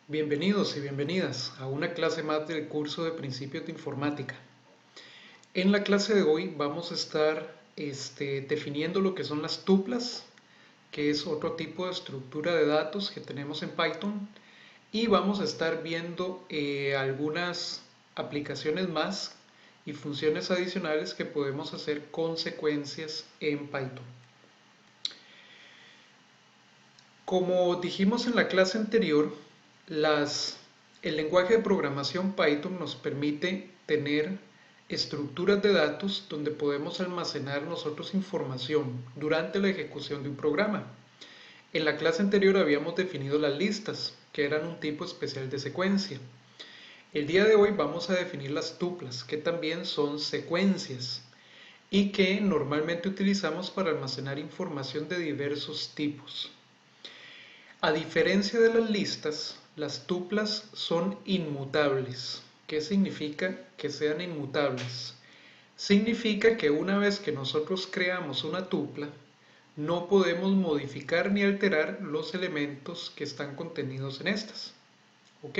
Bienvenidos y bienvenidas a una clase más del curso de Principios de Informática. En la clase de hoy vamos a estar definiendo lo que son las tuplas, que es otro tipo de estructura de datos que tenemos en Python, y vamos a estar viendo algunas aplicaciones más y funciones adicionales que podemos hacer con secuencias en Python. Como dijimos en la clase anterior, el lenguaje de programación Python nos permite tener estructuras de datos donde podemos almacenar nosotros información durante la ejecución de un programa. En la clase anterior habíamos definido las listas, que eran un tipo especial de secuencia. El día de hoy vamos a definir las tuplas, que también son secuencias y que normalmente utilizamos para almacenar información de diversos tipos. A diferencia de las listas, las tuplas son inmutables. ¿Qué significa que sean inmutables? Significa que una vez que nosotros creamos una tupla, no podemos modificar ni alterar los elementos que están contenidos en estas. ¿Ok?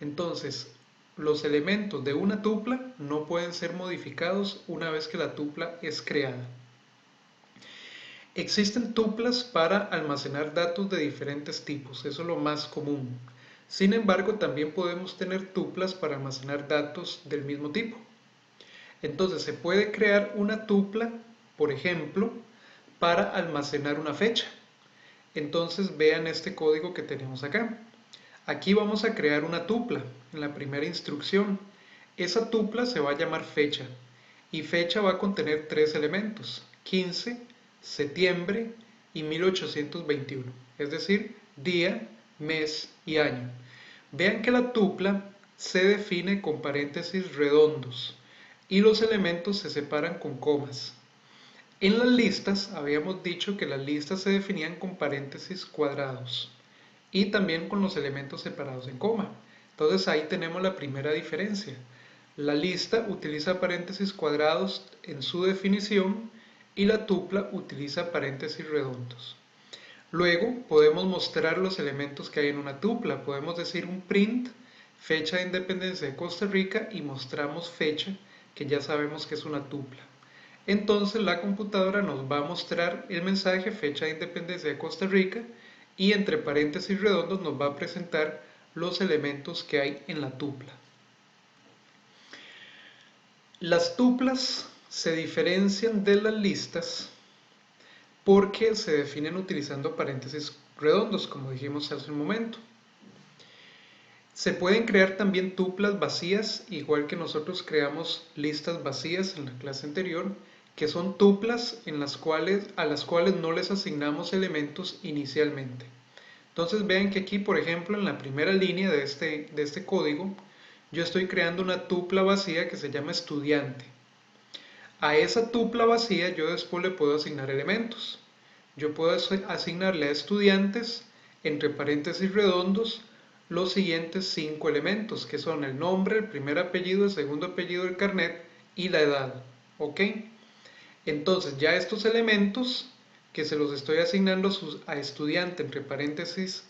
Entonces, los elementos de una tupla no pueden ser modificados una vez que la tupla es creada. Existen tuplas para almacenar datos de diferentes tipos, eso es lo más común. Sin embargo, también podemos tener tuplas para almacenar datos del mismo tipo. Entonces, se puede crear una tupla, por ejemplo, para almacenar una fecha. Entonces, vean este código que tenemos acá. Aquí vamos a crear una tupla en la primera instrucción. Esa tupla se va a llamar fecha y fecha va a contener tres elementos: 15, septiembre y 1821, es decir, día, mes y año. Vean que la tupla se define con paréntesis redondos y los elementos se separan con comas. En las listas habíamos dicho que las listas se definían con paréntesis cuadrados y también con los elementos separados en coma. Entonces ahí tenemos la primera diferencia. La lista utiliza paréntesis cuadrados en su definición y la tupla utiliza paréntesis redondos. Luego podemos mostrar los elementos que hay en una tupla. Podemos decir un print, fecha de independencia de Costa Rica, y mostramos fecha, que ya sabemos que es una tupla. Entonces la computadora nos va a mostrar el mensaje fecha de independencia de Costa Rica y entre paréntesis redondos nos va a presentar los elementos que hay en la tupla. Las tuplas se diferencian de las listas porque se definen utilizando paréntesis redondos, como dijimos hace un momento. Se pueden crear también tuplas vacías, igual que nosotros creamos listas vacías en la clase anterior, que son tuplas a las cuales no les asignamos elementos inicialmente. Entonces vean que aquí, por ejemplo, en la primera línea de este código, yo estoy creando una tupla vacía que se llama estudiante. A esa tupla vacía yo después le puedo asignar elementos. Yo puedo asignarle a estudiantes, entre paréntesis redondos, los siguientes 5 elementos, que son el nombre, el primer apellido, el segundo apellido del carnet y la edad. ¿Ok? Entonces ya estos elementos que se los estoy asignando a estudiante entre paréntesis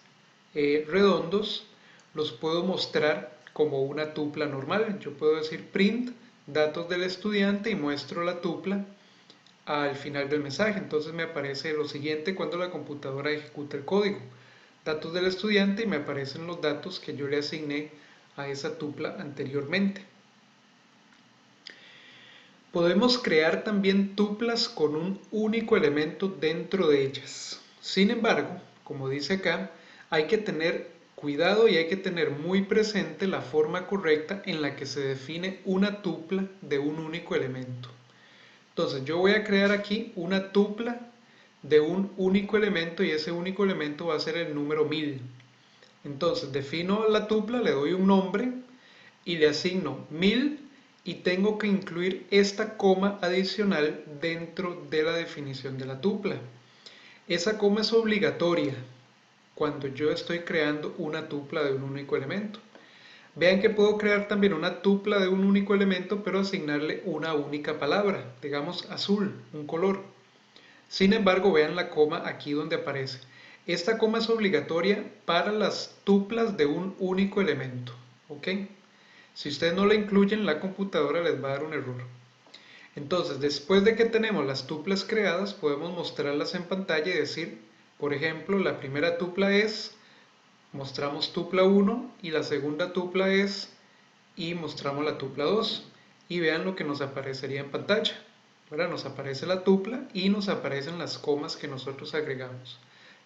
redondos, los puedo mostrar como una tupla normal. Yo puedo decir print datos del estudiante y muestro la tupla al final del mensaje. Entonces me aparece lo siguiente cuando la computadora ejecuta el código: datos del estudiante, y me aparecen los datos que yo le asigné a esa tupla anteriormente. Podemos crear también tuplas con un único elemento dentro de ellas. Sin embargo, como dice acá, hay que tener cuidado y hay que tener muy presente la forma correcta en la que se define una tupla de un único elemento. Entonces yo voy a crear aquí una tupla de un único elemento y ese único elemento va a ser el número 1000. Entonces defino la tupla, le doy un nombre y le asigno 1000 y tengo que incluir esta coma adicional dentro de la definición de la tupla. Esa coma es obligatoria cuando yo estoy creando una tupla de un único elemento. Vean que puedo crear también una tupla de un único elemento, pero asignarle una única palabra, digamos azul, un color. Sin embargo, vean la coma aquí donde aparece. Esta coma es obligatoria para las tuplas de un único elemento, ¿ok? Si ustedes no la incluyen, la computadora les va a dar un error. Entonces, después de que tenemos las tuplas creadas, podemos mostrarlas en pantalla y decir, por ejemplo, la primera tupla es, mostramos tupla 1 y la segunda tupla es, y mostramos la tupla 2. Y vean lo que nos aparecería en pantalla. Ahora nos aparece la tupla y nos aparecen las comas que nosotros agregamos,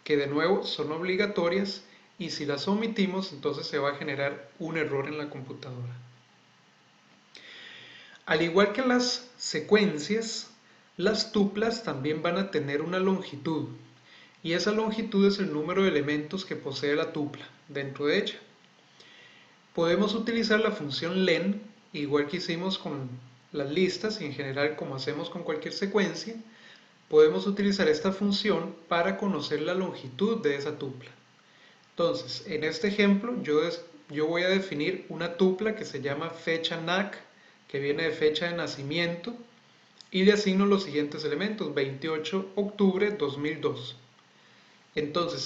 que de nuevo son obligatorias, y si las omitimos, entonces se va a generar un error en la computadora. Al igual que las secuencias, las tuplas también van a tener una longitud, y esa longitud es el número de elementos que posee la tupla dentro de ella. Podemos utilizar la función len, igual que hicimos con las listas y en general como hacemos con cualquier secuencia. Podemos utilizar esta función para conocer la longitud de esa tupla. Entonces, en este ejemplo, yo voy a definir una tupla que se llama fecha NAC, que viene de fecha de nacimiento, y le asigno los siguientes elementos: 28 de octubre 2002. Entonces,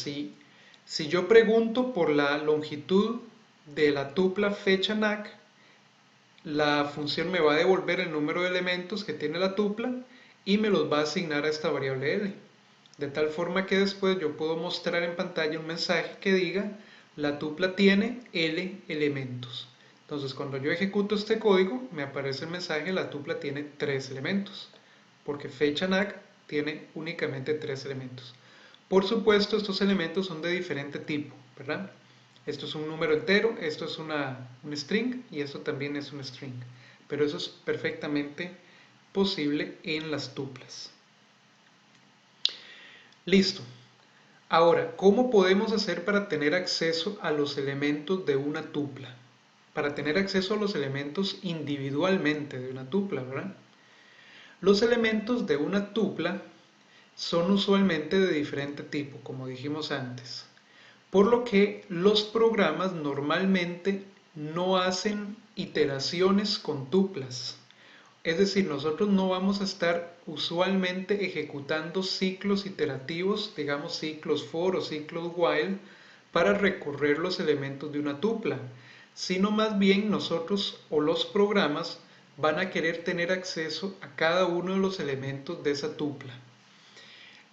si yo pregunto por la longitud de la tupla fecha NAC, la función me va a devolver el número de elementos que tiene la tupla y me los va a asignar a esta variable L. De tal forma que después yo puedo mostrar en pantalla un mensaje que diga: la tupla tiene L elementos. Entonces, cuando yo ejecuto este código, me aparece el mensaje: la tupla tiene 3 elementos, porque fecha NAC tiene únicamente 3 elementos. Por supuesto, estos elementos son de diferente tipo, ¿verdad? Esto es un número entero, esto es un string y esto también es un string. Pero eso es perfectamente posible en las tuplas. Listo. Ahora, ¿cómo podemos hacer para tener acceso a los elementos de una tupla? Para tener acceso a los elementos individualmente de una tupla, ¿verdad? Los elementos de una tupla son usualmente de diferente tipo, como dijimos antes. Por lo que los programas normalmente no hacen iteraciones con tuplas. Es decir, nosotros no vamos a estar usualmente ejecutando ciclos iterativos, digamos ciclos for o ciclos while, para recorrer los elementos de una tupla, sino más bien nosotros o los programas van a querer tener acceso a cada uno de los elementos de esa tupla.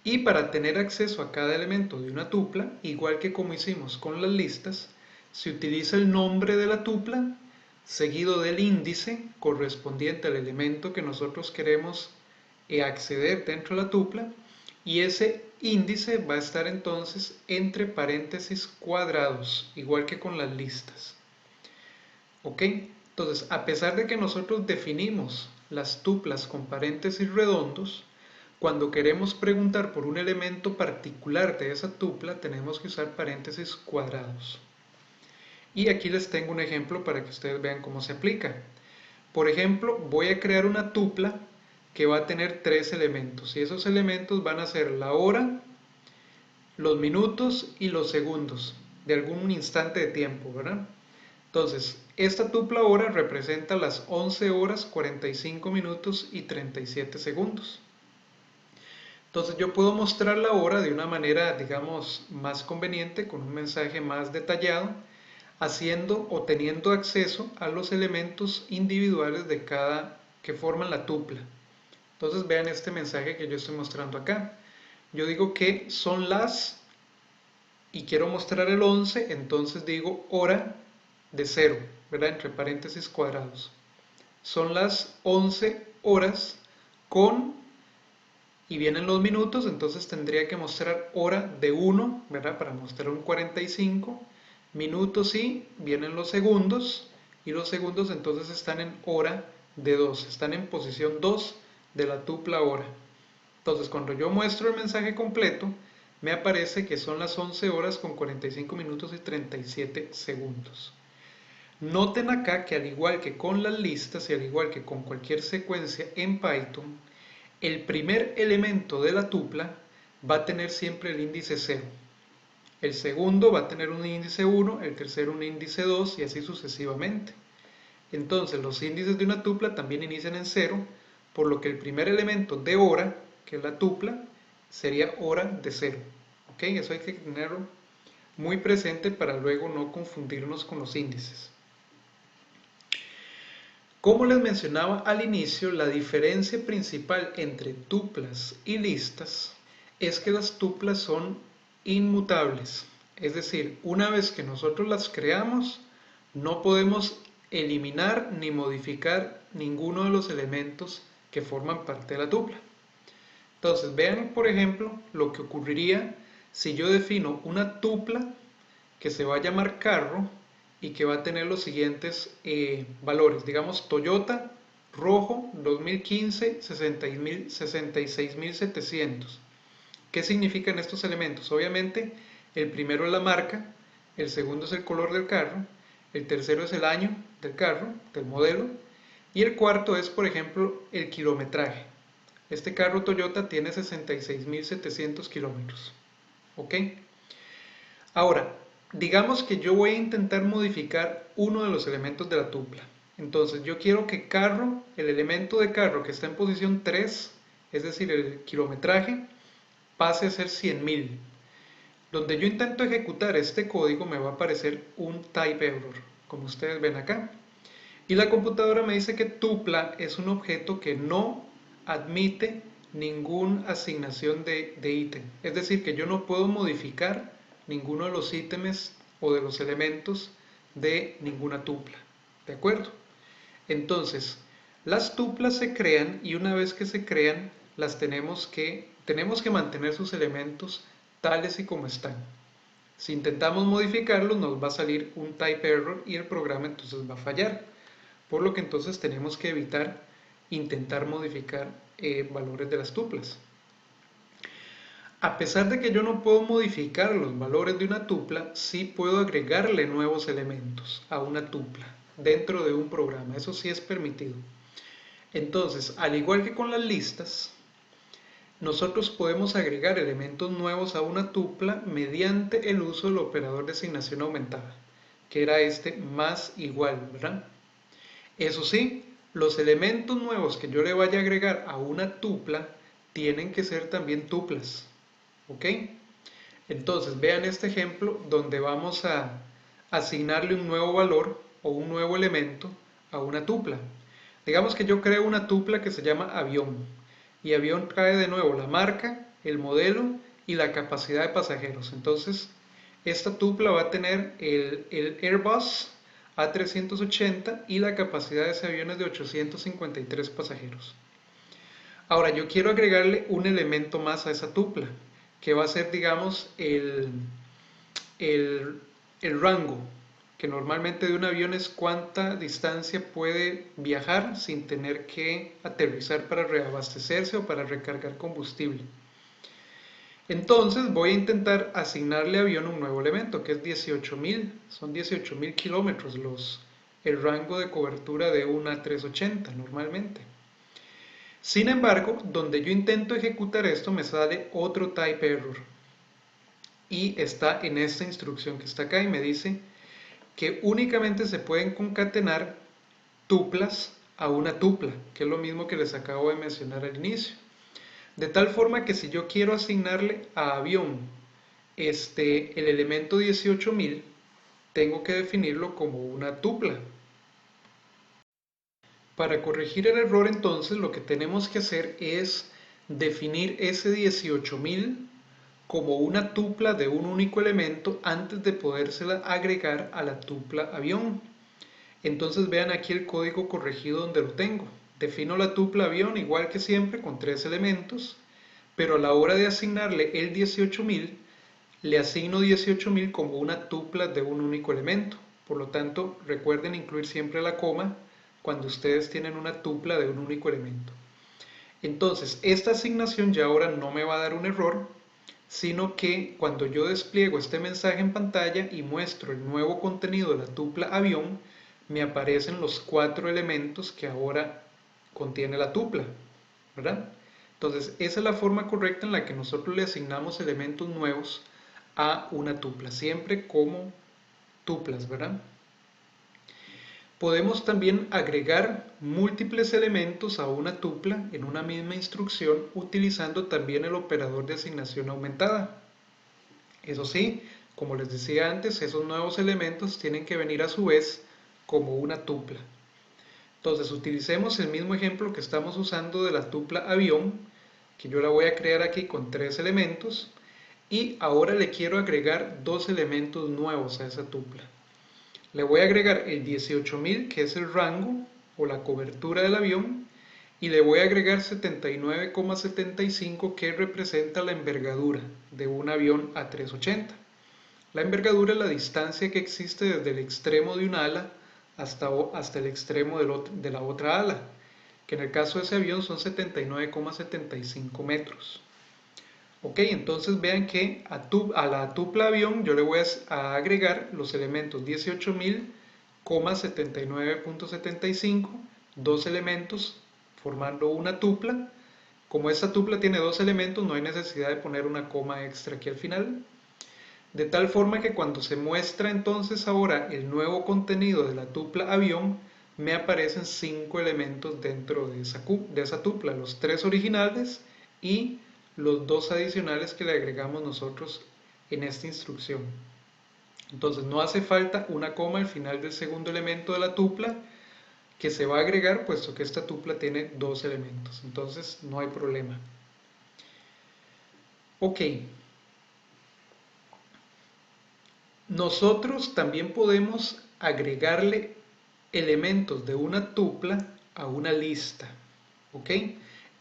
Y para tener acceso a cada elemento de una tupla, igual que como hicimos con las listas, se utiliza el nombre de la tupla seguido del índice correspondiente al elemento que nosotros queremos acceder dentro de la tupla, y ese índice va a estar entonces entre paréntesis cuadrados, igual que con las listas. ¿Ok? Entonces, a pesar de que nosotros definimos las tuplas con paréntesis redondos, cuando queremos preguntar por un elemento particular de esa tupla, tenemos que usar paréntesis cuadrados. Y aquí les tengo un ejemplo para que ustedes vean cómo se aplica. Por ejemplo, voy a crear una tupla que va a tener 3 elementos, y esos elementos van a ser la hora, los minutos y los segundos de algún instante de tiempo, ¿verdad? Entonces, esta tupla hora representa las 11 horas, 45 minutos y 37 segundos. Entonces yo puedo mostrar la hora de una manera, digamos, más conveniente, con un mensaje más detallado, haciendo o teniendo acceso a los elementos individuales de cada que forman la tupla. Entonces vean este mensaje que yo estoy mostrando acá. Yo digo que son las, y quiero mostrar el 11, entonces digo hora de 0, ¿verdad? Entre paréntesis cuadrados. Son las 11 horas con, y vienen los minutos, entonces tendría que mostrar hora de 1, ¿verdad? Para mostrar un 45, minutos y vienen los segundos, y los segundos entonces están en hora de 2, están en posición 2 de la tupla hora. Entonces cuando yo muestro el mensaje completo, me aparece que son las 11 horas con 45 minutos y 37 segundos. Noten acá que al igual que con las listas y al igual que con cualquier secuencia en Python, el primer elemento de la tupla va a tener siempre el índice 0. El segundo va a tener un índice 1, el tercero un índice 2 y así sucesivamente. Entonces los índices de una tupla también inician en 0, por lo que el primer elemento de hora, que es la tupla, sería hora de 0. ¿ok? Eso hay que tenerlo muy presente para luego no confundirnos con los índices. Como les mencionaba al inicio, la diferencia principal entre tuplas y listas es que las tuplas son inmutables. Es decir, una vez que nosotros las creamos, no podemos eliminar ni modificar ninguno de los elementos que forman parte de la tupla. Entonces, vean por ejemplo lo que ocurriría si yo defino una tupla que se va a llamar carro y que va a tener los siguientes valores. Digamos Toyota rojo 2015 66.700. ¿Qué significan estos elementos? Obviamente el primero es la marca, el segundo es el color del carro, el tercero es el año del carro, del modelo, y el cuarto es, por ejemplo, el kilometraje. Este carro Toyota tiene 66.700 kilómetros. ¿Ok? Ahora, digamos que yo voy a intentar modificar uno de los elementos de la tupla. Entonces yo quiero que carro, el elemento de carro que está en posición 3, es decir, el kilometraje, pase a ser 100.000. Donde yo intento ejecutar este código me va a aparecer un type error, como ustedes ven acá. Y la computadora me dice que tupla es un objeto que no admite ninguna asignación de ítem. Es decir, que yo no puedo modificar ninguno de los ítems o de los elementos de ninguna tupla. ¿De acuerdo? Entonces, las tuplas se crean y una vez que se crean, tenemos que mantener sus elementos tales y como están. Si intentamos modificarlos, nos va a salir un type error y el programa entonces va a fallar. Por lo que entonces tenemos que evitar intentar modificar valores de las tuplas. A pesar de que yo no puedo modificar los valores de una tupla, sí puedo agregarle nuevos elementos a una tupla dentro de un programa. Eso sí es permitido. Entonces, al igual que con las listas, nosotros podemos agregar elementos nuevos a una tupla mediante el uso del operador de asignación aumentada, que era este más igual, ¿verdad? Eso sí, los elementos nuevos que yo le vaya a agregar a una tupla tienen que ser también tuplas. ¿Ok? Entonces, vean este ejemplo donde vamos a asignarle un nuevo valor o un nuevo elemento a una tupla. Digamos que yo creo una tupla que se llama avión. Y avión trae de nuevo la marca, el modelo y la capacidad de pasajeros. Entonces, esta tupla va a tener el Airbus A380 y la capacidad de ese avión es de 853 pasajeros. Ahora, yo quiero agregarle un elemento más a esa tupla, que va a ser, digamos, el rango, que normalmente de un avión es cuánta distancia puede viajar sin tener que aterrizar para reabastecerse o para recargar combustible. Entonces voy a intentar asignarle a avión un nuevo elemento, que es 18.000, son 18.000 kilómetros el rango de cobertura de una 380 normalmente. Sin embargo, donde yo intento ejecutar esto me sale otro type error y está en esta instrucción que está acá y me dice que únicamente se pueden concatenar tuplas a una tupla, que es lo mismo que les acabo de mencionar al inicio. De tal forma que si yo quiero asignarle a avión el elemento 18.000, tengo que definirlo como una tupla. Para corregir el error entonces lo que tenemos que hacer es definir ese 18.000 como una tupla de un único elemento antes de podérsela agregar a la tupla avión. Entonces vean aquí el código corregido donde lo tengo. Defino la tupla avión igual que siempre con 3 elementos, pero a la hora de asignarle el 18.000, le asigno 18.000 como una tupla de un único elemento. Por lo tanto, recuerden incluir siempre la coma cuando ustedes tienen una tupla de un único elemento. Entonces, esta asignación ya ahora no me va a dar un error, sino que cuando yo despliego este mensaje en pantalla y muestro el nuevo contenido de la tupla avión, me aparecen los 4 elementos que ahora contiene la tupla, ¿verdad? Entonces, esa es la forma correcta en la que nosotros le asignamos elementos nuevos a una tupla, siempre como tuplas, ¿verdad? Podemos también agregar múltiples elementos a una tupla en una misma instrucción utilizando también el operador de asignación aumentada. Eso sí, como les decía antes, esos nuevos elementos tienen que venir a su vez como una tupla. Entonces utilicemos el mismo ejemplo que estamos usando de la tupla avión, que yo la voy a crear aquí con 3 elementos, y ahora le quiero agregar 2 elementos nuevos a esa tupla. Le voy a agregar el 18.000, que es el rango o la cobertura del avión, y le voy a agregar 79,75, que representa la envergadura de un avión A380. La envergadura es la distancia que existe desde el extremo de un ala hasta el extremo de la otra ala, que en el caso de ese avión son 79,75 metros. Ok, entonces vean que a la tupla avión yo le voy a agregar los elementos 18.000,79.75, dos elementos formando una tupla. Como esta tupla tiene dos elementos, no hay necesidad de poner una coma extra aquí al final. De tal forma que cuando se muestra entonces ahora el nuevo contenido de la tupla avión, me aparecen 5 elementos dentro de esa tupla, los 3 originales y los 2 adicionales que le agregamos nosotros en esta instrucción. Entonces no hace falta una coma al final del segundo elemento de la tupla, que se va a agregar puesto que esta tupla tiene 2 elementos. Entonces no hay problema. Ok. Nosotros también podemos agregarle elementos de una tupla a una lista, ¿ok?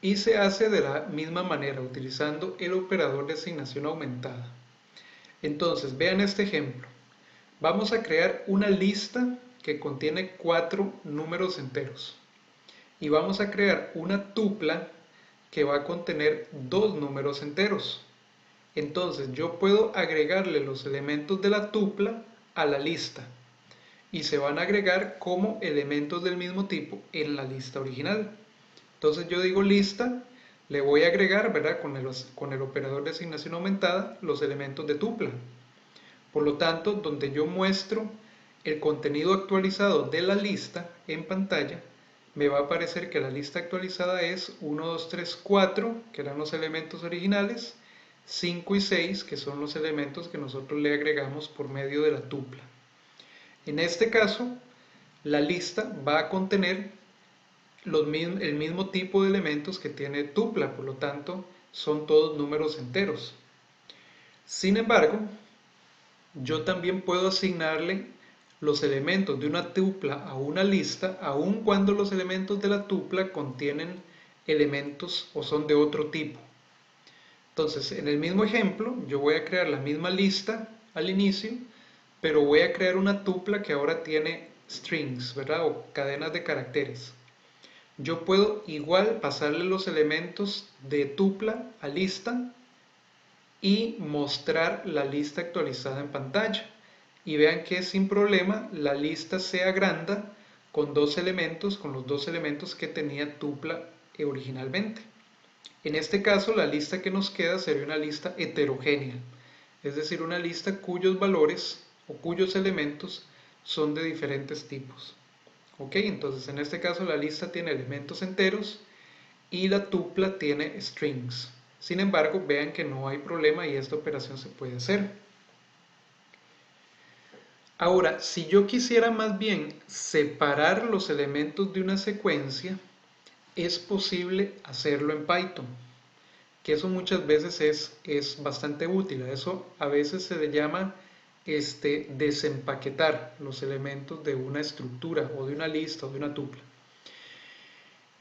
Y se hace de la misma manera, utilizando el operador de asignación aumentada. Entonces, vean este ejemplo. Vamos a crear una lista que contiene 4 números enteros. Y vamos a crear una tupla que va a contener 2 números enteros. Entonces yo puedo agregarle los elementos de la tupla a la lista y se van a agregar como elementos del mismo tipo en la lista original. Entonces yo digo lista, le voy a agregar, ¿verdad? Con el operador de asignación aumentada los elementos de tupla. Por lo tanto, donde yo muestro el contenido actualizado de la lista en pantalla, me va a aparecer que la lista actualizada es 1, 2, 3, 4, que eran los elementos originales, 5 y 6, que son los elementos que nosotros le agregamos por medio de la tupla. En este caso, la lista va a contener el mismo tipo de elementos que tiene tupla, por lo tanto, son todos números enteros. Sin embargo, yo también puedo asignarle los elementos de una tupla a una lista, aun cuando los elementos de la tupla contienen elementos o son de otro tipo. Entonces, en el mismo ejemplo, yo voy a crear la misma lista al inicio, pero voy a crear una tupla que ahora tiene strings, ¿verdad? O cadenas de caracteres. Yo puedo igual pasarle los elementos de tupla a lista y mostrar la lista actualizada en pantalla. Y vean que sin problema la lista se agranda con los dos elementos que tenía tupla originalmente. En este caso, la lista que nos queda sería una lista heterogénea, es decir, una lista cuyos valores o cuyos elementos son de diferentes tipos. Ok, entonces en este caso la lista tiene elementos enteros y la tupla tiene strings. Sin embargo, vean que no hay problema y esta operación se puede hacer. Ahora, si yo quisiera más bien separar los elementos de una secuencia, es posible hacerlo en Python, que eso muchas veces es bastante útil. A eso a veces se le llama desempaquetar los elementos de una estructura o de una lista o de una tupla.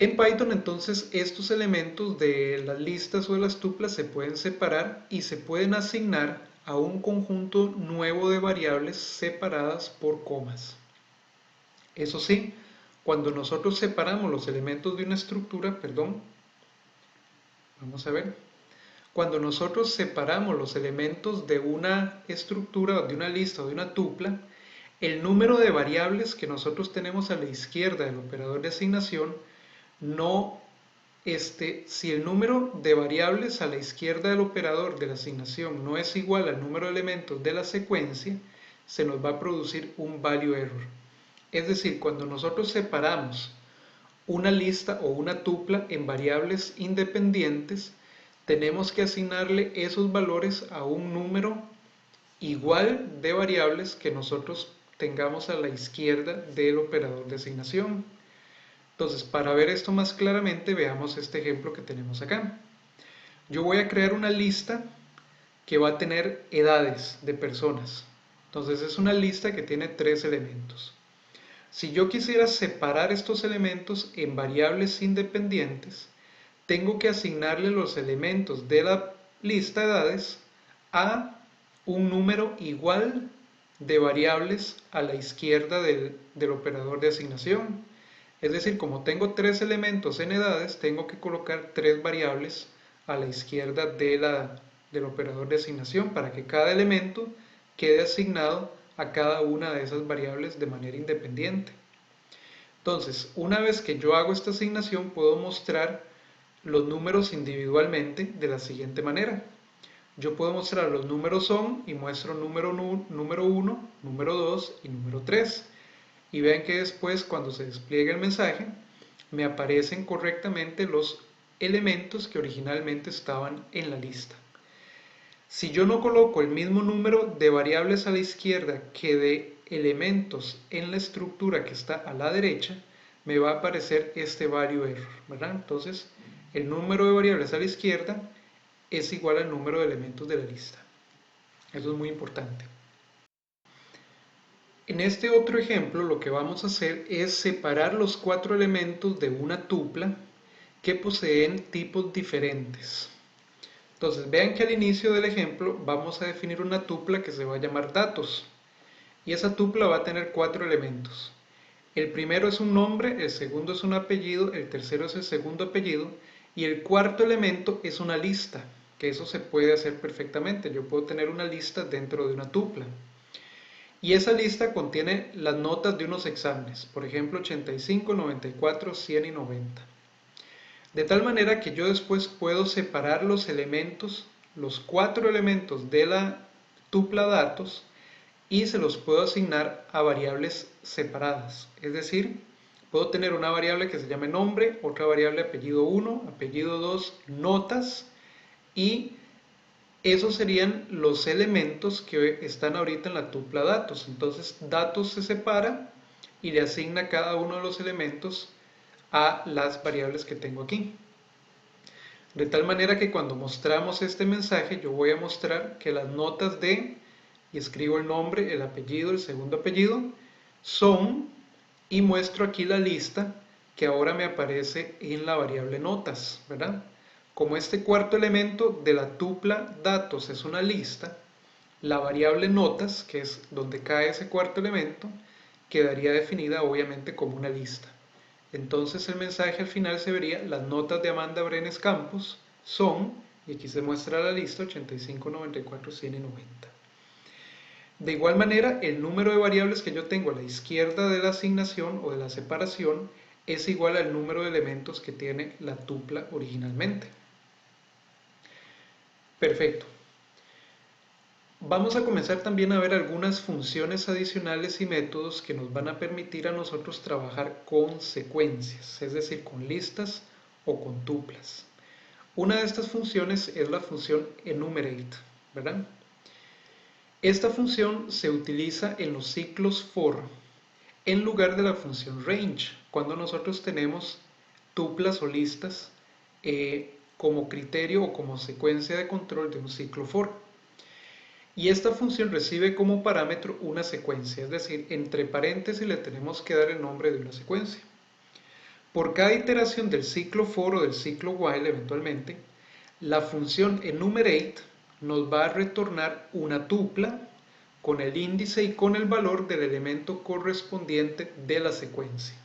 En Python entonces estos elementos de las listas o de las tuplas se pueden separar y se pueden asignar a un conjunto nuevo de variables separadas por comas. Eso sí, cuando nosotros separamos los elementos de una estructura, vamos a ver, cuando nosotros separamos los elementos de una estructura, de una lista o de una tupla, el número de variables que nosotros tenemos a la izquierda del operador de asignación si el número de variables a la izquierda del operador de la asignación no es igual al número de elementos de la secuencia, se nos va a producir un value error. Es decir, cuando nosotros separamos una lista o una tupla en variables independientes, tenemos que asignarle esos valores a un número igual de variables que nosotros tengamos a la izquierda del operador de asignación. Entonces, para ver esto más claramente, veamos este ejemplo que tenemos acá. Yo voy a crear una lista que va a tener edades de personas. Entonces, es una lista que tiene 3 elementos. Si yo quisiera separar estos elementos en variables independientes, tengo que asignarle los elementos de la lista de edades a un número igual de variables a la izquierda del operador de asignación. Es decir, como tengo 3 elementos en edades, tengo que colocar 3 variables a la izquierda del operador de asignación para que cada elemento quede asignado a cada una de esas variables de manera independiente. Entonces, una vez que yo hago esta asignación, puedo mostrar los números individualmente de la siguiente manera. Yo puedo mostrar los números son y muestro número 1, número 2 y número 3. Y vean que después, cuando se despliega el mensaje, me aparecen correctamente los elementos que originalmente estaban en la lista. Si yo no coloco el mismo número de variables a la izquierda que de elementos en la estructura que está a la derecha, me va a aparecer este value error, ¿verdad? Entonces, el número de variables a la izquierda es igual al número de elementos de la lista. Eso es muy importante. En este otro ejemplo, lo que vamos a hacer es separar los 4 elementos de una tupla que poseen tipos diferentes. Entonces, vean que al inicio del ejemplo vamos a definir una tupla que se va a llamar datos. Y esa tupla va a tener 4 elementos. El primero es un nombre, el segundo es un apellido, el tercero es el segundo apellido y el cuarto elemento es una lista, que eso se puede hacer perfectamente. Yo puedo tener una lista dentro de una tupla. Y esa lista contiene las notas de unos exámenes, por ejemplo 85, 94, 100 y 90. De tal manera que yo después puedo separar los elementos, los 4 elementos de la tupla datos, y se los puedo asignar a variables separadas. Es decir, puedo tener una variable que se llame nombre, otra variable apellido 1, apellido 2, notas, y esos serían los elementos que están ahorita en la tupla datos. Entonces, datos se separa y le asigna cada uno de los elementos a las variables que tengo aquí. De tal manera que cuando mostramos este mensaje, yo voy a mostrar que las notas de, y escribo el nombre, el apellido, el segundo apellido, son, y muestro aquí la lista que ahora me aparece en la variable notas, ¿verdad? Como este cuarto elemento de la tupla datos es una lista, la variable notas, que es donde cae ese cuarto elemento, quedaría definida obviamente como una lista. Entonces el mensaje al final se vería: las notas de Amanda Brenes Campos son, y aquí se muestra la lista, 85, 94, 100 y 90. De igual manera, el número de variables que yo tengo a la izquierda de la asignación o de la separación es igual al número de elementos que tiene la tupla originalmente. Perfecto. Vamos a comenzar también a ver algunas funciones adicionales y métodos que nos van a permitir a nosotros trabajar con secuencias, es decir, con listas o con tuplas. Una de estas funciones es la función enumerate, ¿verdad? Esta función se utiliza en los ciclos for en lugar de la función range, cuando nosotros tenemos tuplas o listas como criterio o como secuencia de control de un ciclo for. Y esta función recibe como parámetro una secuencia, es decir, entre paréntesis le tenemos que dar el nombre de una secuencia. Por cada iteración del ciclo for o del ciclo while eventualmente, la función enumerate nos va a retornar una tupla con el índice y con el valor del elemento correspondiente de la secuencia.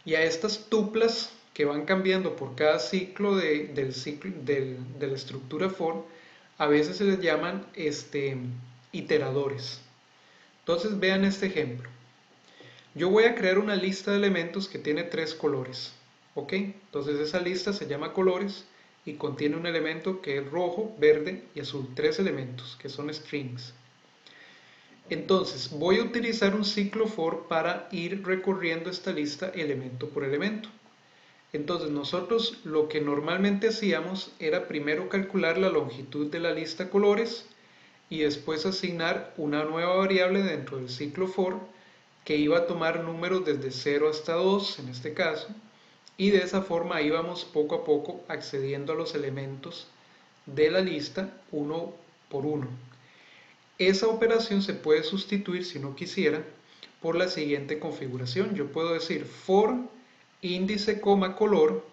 Y a estas tuplas que van cambiando por cada ciclo de la estructura for, a veces se les llaman iteradores. Entonces vean este ejemplo. Yo voy a crear una lista de elementos que tiene 3 colores. ¿Ok? Entonces esa lista se llama colores y contiene un elemento que es rojo, verde y azul. 3 elementos que son strings. Entonces voy a utilizar un ciclo for para ir recorriendo esta lista elemento por elemento. Entonces nosotros lo que normalmente hacíamos era primero calcular la longitud de la lista colores y después asignar una nueva variable dentro del ciclo for que iba a tomar números desde 0 hasta 2 en este caso, y de esa forma íbamos poco a poco accediendo a los elementos de la lista uno por uno. Esa operación se puede sustituir, si no quisiera, por la siguiente configuración. Yo puedo decir for índice, color,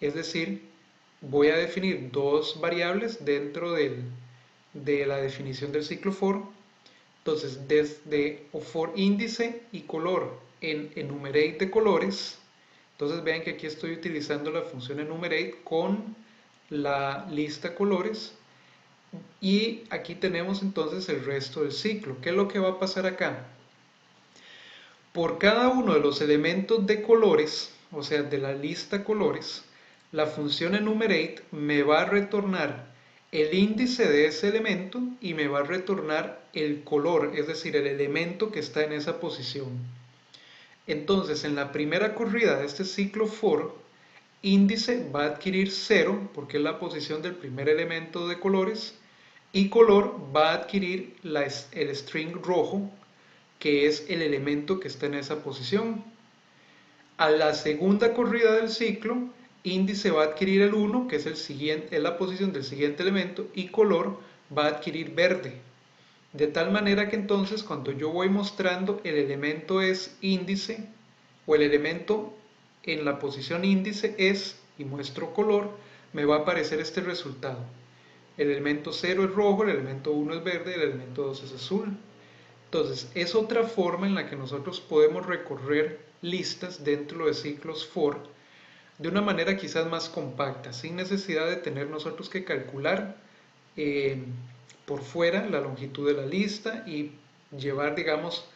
es decir, voy a definir dos variables dentro de la definición del ciclo for. Entonces, desde for índice y color en enumerate de colores, entonces vean que aquí estoy utilizando la función enumerate con la lista colores, y aquí tenemos entonces el resto del ciclo. ¿Qué es lo que va a pasar acá? Por cada uno de los elementos de colores, o sea, de la lista colores, la función enumerate me va a retornar el índice de ese elemento y me va a retornar el color, es decir, el elemento que está en esa posición. Entonces, en la primera corrida de este ciclo for, índice va a adquirir 0 porque es la posición del primer elemento de colores, y color va a adquirir el string rojo, que es el elemento que está en esa posición. A la segunda corrida del ciclo, índice va a adquirir el 1, que es la posición del siguiente elemento, y color va a adquirir verde. De tal manera que entonces cuando yo voy mostrando el elemento es índice, o el elemento en la posición índice es, y muestro color, me va a aparecer este resultado. El elemento 0 es rojo, el elemento 1 es verde, el elemento 2 es azul. Entonces, es otra forma en la que nosotros podemos recorrer listas dentro de ciclos for de una manera quizás más compacta, sin necesidad de tener nosotros que calcular por fuera la longitud de la lista y llevar, digamos,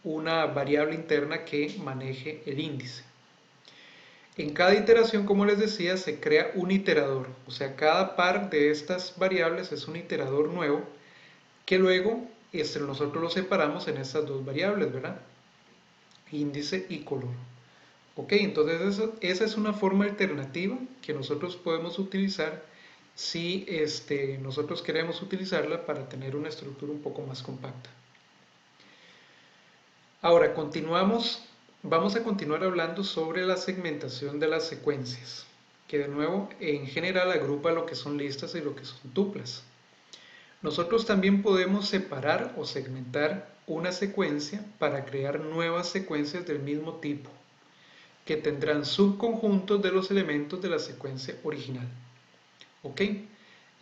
una variable interna que maneje el índice. En cada iteración, como les decía, se crea un iterador, o sea, cada par de estas variables es un iterador nuevo que luego nosotros lo separamos en estas dos variables, ¿verdad? Índice y color. Ok, entonces esa es una forma alternativa que nosotros podemos utilizar si nosotros queremos utilizarla para tener una estructura un poco más compacta. Ahora vamos a continuar hablando sobre la segmentación de las secuencias, que de nuevo en general agrupa lo que son listas y lo que son tuplas. Nosotros también podemos separar o segmentar una secuencia para crear nuevas secuencias del mismo tipo, que tendrán subconjuntos de los elementos de la secuencia original. ¿Ok?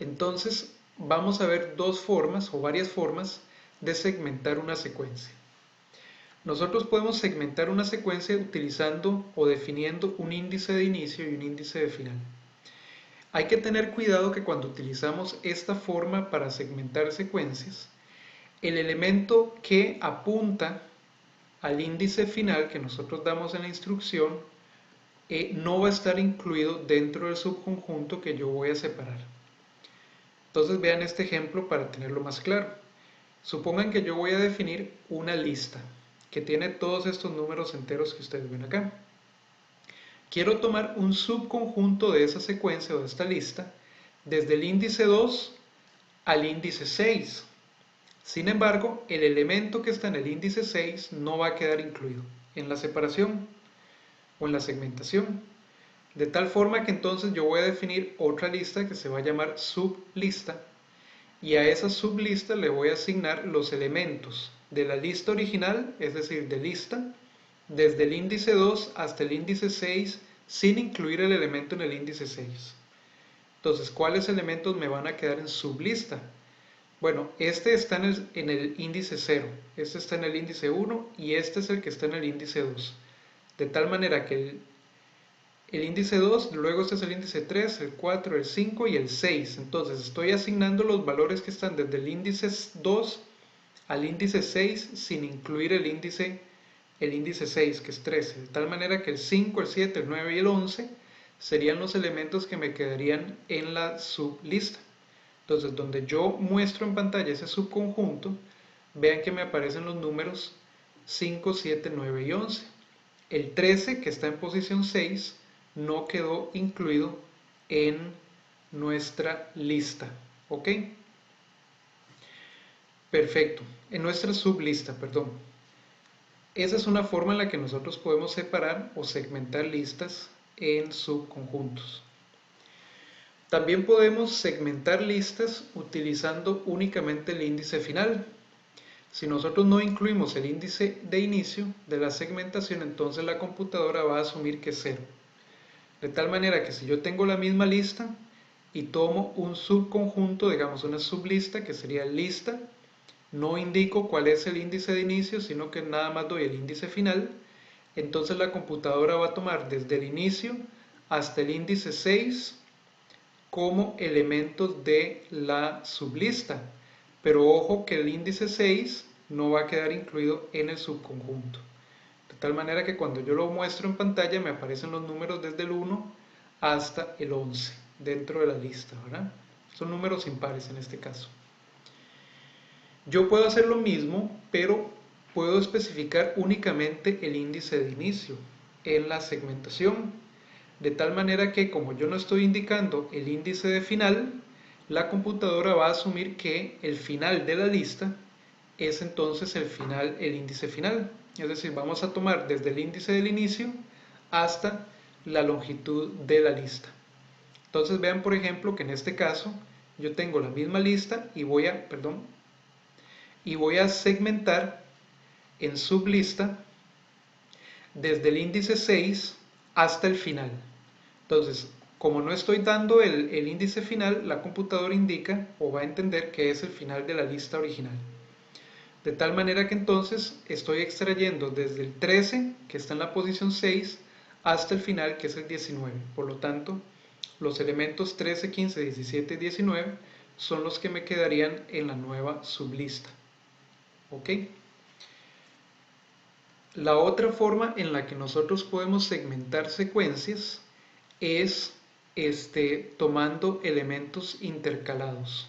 Entonces vamos a ver dos formas o varias formas de segmentar una secuencia. Nosotros podemos segmentar una secuencia utilizando o definiendo un índice de inicio y un índice de final. Hay que tener cuidado que cuando utilizamos esta forma para segmentar secuencias, el elemento que apunta al índice final que nosotros damos en la instrucción no va a estar incluido dentro del subconjunto que yo voy a separar. Entonces vean este ejemplo para tenerlo más claro. Supongan que yo voy a definir una lista que tiene todos estos números enteros que ustedes ven acá. Quiero tomar un subconjunto de esa secuencia o de esta lista desde el índice 2 al índice 6. Sin embargo, el elemento que está en el índice 6 no va a quedar incluido en la separación o en la segmentación. De tal forma que entonces yo voy a definir otra lista que se va a llamar sublista, y a esa sublista le voy a asignar los elementos de la lista original, es decir, de lista, desde el índice 2 hasta el índice 6 sin incluir el elemento en el índice 6. Entonces, ¿cuáles elementos me van a quedar en sublista? Bueno, este está en el índice 0, este está en el índice 1 y este es el que está en el índice 2. De tal manera que el índice 2, luego este es el índice 3, el 4, el 5 y el 6. Entonces estoy asignando los valores que están desde el índice 2 al índice 6 sin incluir el índice 6, que es 13. De tal manera que el 5, el 7, el 9 y el 11 serían los elementos que me quedarían en la sublista. Entonces, donde yo muestro en pantalla ese subconjunto, vean que me aparecen los números 5, 7, 9 y 11. El 13, que está en posición 6, no quedó incluido en nuestra lista. ¿Ok? Perfecto. En nuestra sublista, perdón. Esa es una forma en la que nosotros podemos separar o segmentar listas en subconjuntos. También podemos segmentar listas utilizando únicamente el índice final. Si nosotros no incluimos el índice de inicio de la segmentación, entonces la computadora va a asumir que es 0. De tal manera que si yo tengo la misma lista y tomo un subconjunto, digamos una sublista que sería lista, no indico cuál es el índice de inicio, sino que nada más doy el índice final, entonces la computadora va a tomar desde el inicio hasta el índice 6 como elementos de la sublista. Pero ojo que el índice 6 no va a quedar incluido en el subconjunto. De tal manera que cuando yo lo muestro en pantalla me aparecen los números desde el 1 hasta el 11 dentro de la lista, ¿verdad? Son números impares en este caso. Yo puedo hacer lo mismo, pero puedo especificar únicamente el índice de inicio en la segmentación, de tal manera que como yo no estoy indicando el índice de final, la computadora va a asumir que el final de la lista es entonces el índice final. Es decir, vamos a tomar desde el índice del inicio hasta la longitud de la lista. Entonces vean por ejemplo que en este caso yo tengo la misma lista y voy a segmentar en sublista desde el índice 6 hasta el final. Entonces, como no estoy dando el índice final, la computadora indica o va a entender que es el final de la lista original. De tal manera que entonces estoy extrayendo desde el 13, que está en la posición 6, hasta el final, que es el 19. Por lo tanto, los elementos 13, 15, 17 y 19 son los que me quedarían en la nueva sublista. ¿Ok? La otra forma en la que nosotros podemos segmentar secuencias es tomando elementos intercalados.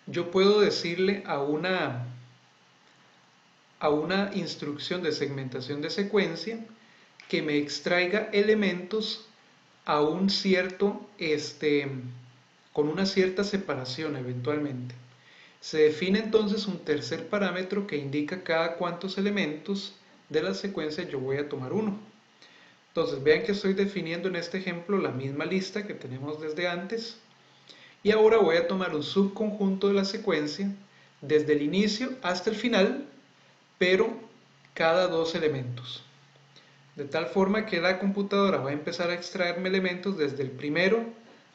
Yo puedo decirle a una instrucción de segmentación de secuencia que me extraiga elementos a un cierto, con una cierta separación eventualmente. Se define entonces un tercer parámetro que indica cada cuántos elementos de la secuencia yo voy a tomar uno. Entonces vean que estoy definiendo en este ejemplo la misma lista que tenemos desde antes y ahora voy a tomar un subconjunto de la secuencia desde el inicio hasta el final, pero cada dos elementos. De tal forma que la computadora va a empezar a extraerme elementos desde el primero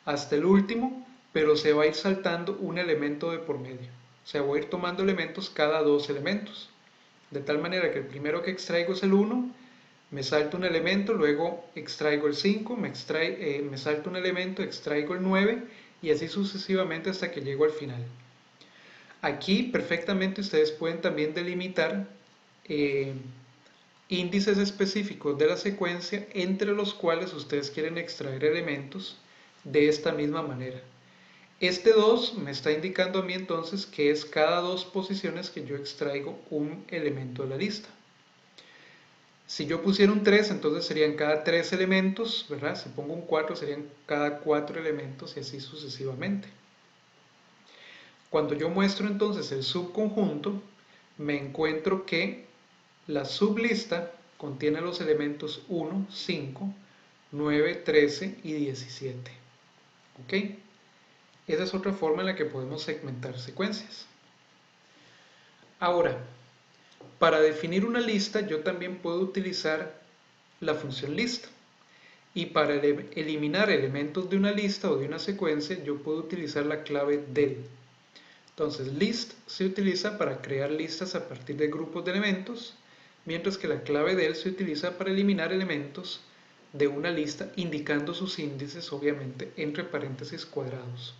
hasta el último, pero se va a ir saltando un elemento de por medio. O sea, voy a ir tomando elementos cada dos elementos. De tal manera que el primero que extraigo es el 1, me salto un elemento, luego extraigo el 5, me salto un elemento, extraigo el 9 y así sucesivamente hasta que llego al final. Aquí perfectamente ustedes pueden también delimitar índices específicos de la secuencia entre los cuales ustedes quieren extraer elementos de esta misma manera. Este 2 me está indicando a mí entonces que es cada dos posiciones que yo extraigo un elemento de la lista. Si yo pusiera un 3, entonces serían cada 3 elementos, ¿verdad? Si pongo un 4, serían cada 4 elementos y así sucesivamente. Cuando yo muestro entonces el subconjunto, me encuentro que la sublista contiene los elementos 1, 5, 9, 13 y 17. ¿Ok? Esa es otra forma en la que podemos segmentar secuencias. Ahora, para definir una lista yo también puedo utilizar la función list. Y para eliminar elementos de una lista o de una secuencia yo puedo utilizar la clave del. Entonces list se utiliza para crear listas a partir de grupos de elementos, mientras que la clave del se utiliza para eliminar elementos de una lista indicando sus índices obviamente entre paréntesis cuadrados.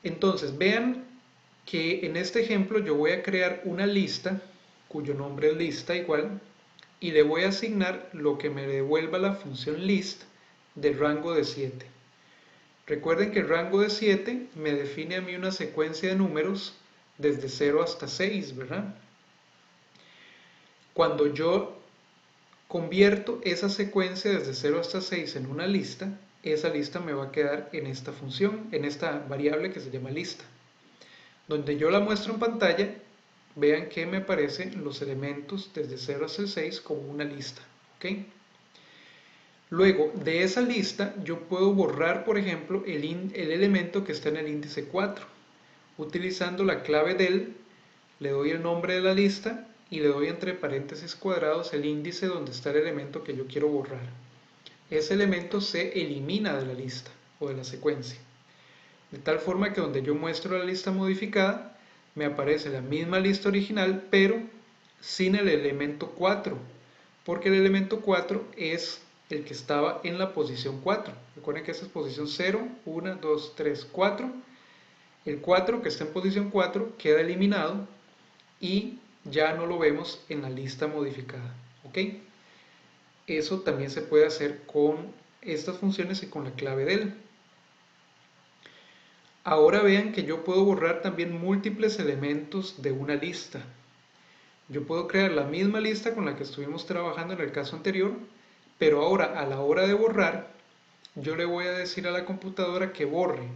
Entonces vean que en este ejemplo yo voy a crear una lista cuyo nombre es lista igual y le voy a asignar lo que me devuelva la función list de rango de 7. Recuerden que el rango de 7 me define a mí una secuencia de números desde 0 hasta 6, ¿verdad? Cuando yo convierto esa secuencia desde 0 hasta 6 en una lista, esa lista me va a quedar en esta función, en esta variable que se llama lista. Donde yo la muestro en pantalla, vean que me aparecen los elementos desde 0 hasta el 6 como una lista. ¿Ok? Luego, de esa lista, yo puedo borrar, por ejemplo, el elemento que está en el índice 4. Utilizando la clave del, le doy el nombre de la lista y le doy entre paréntesis cuadrados el índice donde está el elemento que yo quiero borrar. Ese elemento se elimina de la lista o de la secuencia. De tal forma que donde yo muestro la lista modificada, me aparece la misma lista original, pero sin el elemento 4, porque el elemento 4 es el que estaba en la posición 4. Recuerden que esa es posición 0, 1, 2, 3, 4. El 4 que está en posición 4 queda eliminado y ya no lo vemos en la lista modificada. ¿Ok? Eso también se puede hacer con estas funciones y con la clave del. Ahora vean que yo puedo borrar también múltiples elementos de una lista. Yo puedo crear la misma lista con la que estuvimos trabajando en el caso anterior, pero ahora a la hora de borrar, yo le voy a decir a la computadora que borre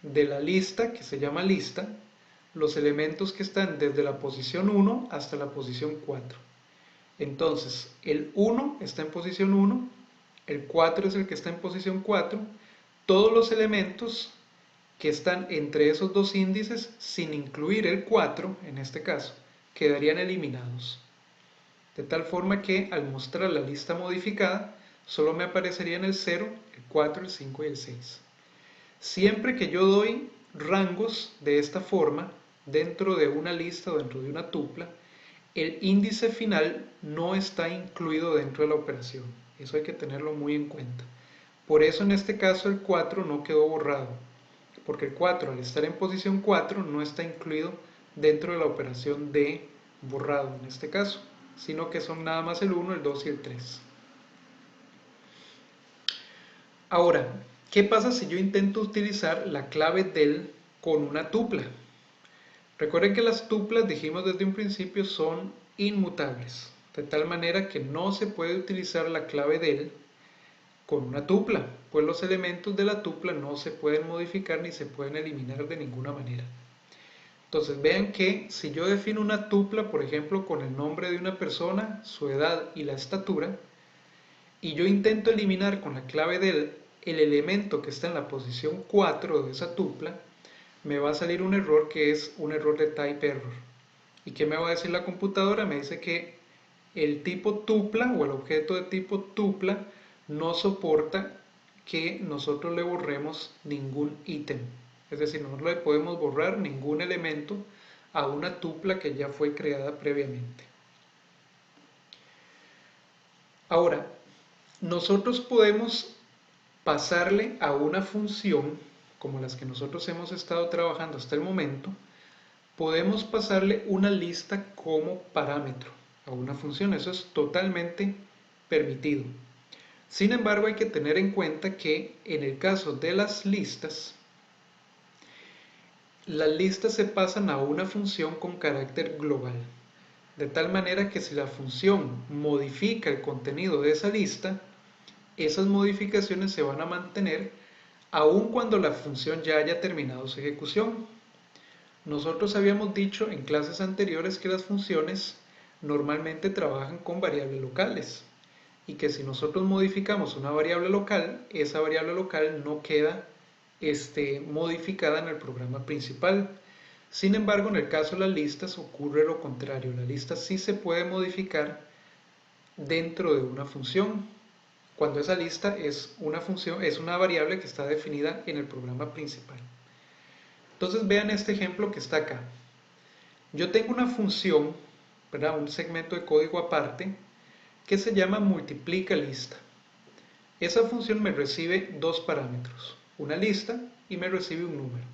de la lista, que se llama lista, los elementos que están desde la posición 1 hasta la posición 4. Entonces, el 1 está en posición 1, el 4 es el que está en posición 4, todos los elementos que están entre esos dos índices, sin incluir el 4, en este caso, quedarían eliminados. De tal forma que al mostrar la lista modificada, solo me aparecerían el 0, el 4, el 5 y el 6. Siempre que yo doy rangos de esta forma, dentro de una lista o dentro de una tupla, el índice final no está incluido dentro de la operación. Eso hay que tenerlo muy en cuenta. Por eso en este caso el 4 no quedó borrado, porque el 4 al estar en posición 4 no está incluido dentro de la operación de borrado en este caso, sino que son nada más el 1, el 2 y el 3. Ahora, ¿qué pasa si yo intento utilizar la clave del con una tupla? Recuerden que las tuplas, dijimos desde un principio, son inmutables, de tal manera que no se puede utilizar la clave del con una tupla, pues los elementos de la tupla no se pueden modificar ni se pueden eliminar de ninguna manera. Entonces vean que si yo defino una tupla, por ejemplo, con el nombre de una persona, su edad y la estatura, y yo intento eliminar con la clave del el elemento que está en la posición 4 de esa tupla, me va a salir un error que es un error de type error. ¿Y qué me va a decir la computadora? Me dice que el tipo tupla o el objeto de tipo tupla no soporta que nosotros le borremos ningún ítem. Es decir, no le podemos borrar ningún elemento a una tupla que ya fue creada previamente. Ahora, nosotros podemos pasarle a una función, como las que nosotros hemos estado trabajando hasta el momento, podemos pasarle una lista como parámetro a una función. Eso es totalmente permitido. Sin embargo, hay que tener en cuenta que en el caso de las listas se pasan a una función con carácter global. De tal manera que si la función modifica el contenido de esa lista, esas modificaciones se van a mantener aun cuando la función ya haya terminado su ejecución. Nosotros habíamos dicho en clases anteriores que las funciones normalmente trabajan con variables locales y que si nosotros modificamos una variable local, esa variable local no queda modificada en el programa principal. Sin embargo, en el caso de las listas ocurre lo contrario. La lista sí se puede modificar dentro de una función, cuando esa lista es una función, es una variable que está definida en el programa principal. Entonces vean este ejemplo que está acá. Yo tengo una función, ¿verdad? Un segmento de código aparte que se llama multiplica lista. Esa función me recibe dos parámetros, una lista y me recibe un número.